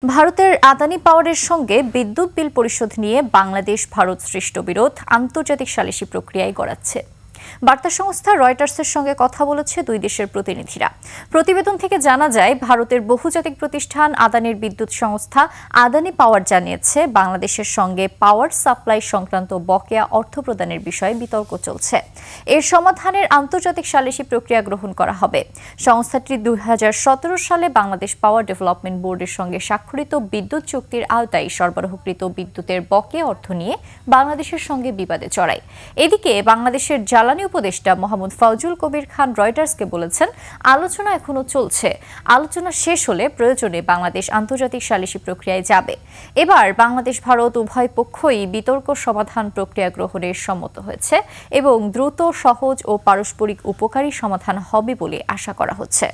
ভারতের আদানি পাওয়ারের সঙ্গে বিদ্যুৎ বিল পরিশোধ নিয়ে বাংলাদেশ ভারত সৃষ্ট বিরোধ আন্তর্জাতিক সালিসি প্রক্রিয়ায় গড়াচ্ছে। বার্তা সংস্থা রয়টার্সের সঙ্গে কথা বলেছে দুই দেশের প্রতিনিধিরা। প্রতিবেদন থেকে জানা যায়, ভারতের বহুজাতিক প্রতিষ্ঠান আদানির বিদ্যুৎ সংস্থা আদানি পাওয়ার জানিয়েছে, বাংলাদেশের সঙ্গে পাওয়ার সাপ্লাই সংক্রান্ত বকেয়া অর্থ প্রদানের বিষয়ে বিতর্ক চলছে। এর সমাধানের আন্তর্জাতিক সালিসি প্রক্রিয়া গ্রহণ করা হবে। সংস্থাটি 2017 সালে বাংলাদেশ পাওয়ার ডেভেলপমেন্ট বোর্ডের সঙ্গে স্বাক্ষরিত বিদ্যুৎ চুক্তির আওতায় সরবরাহকৃত বিদ্যুতের বকেয়া অর্থ নিয়ে বাংলাদেশের সঙ্গে বিবাদে জড়ায়। এদিকে বাংলাদেশের জ্বালানি উপদেষ্টা মোহাম্মদ ফজলুল কবির খান রয়টার্সকে বলেছেন, আলোচনা এখনো চলছে। আলোচনা শেষ হলে প্রয়োজনে বাংলাদেশ আন্তর্জাতিক সালিসি প্রক্রিয়ায় যাবে। এবার বাংলাদেশ ভারত উভয় পক্ষই বিতর্ক সমাধান প্রক্রিয়া গ্রহণের সম্মত হয়েছে এবং দ্রুত, সহজ ও পারস্পরিক উপকারী সমাধান হবে বলে আশা করা হচ্ছে।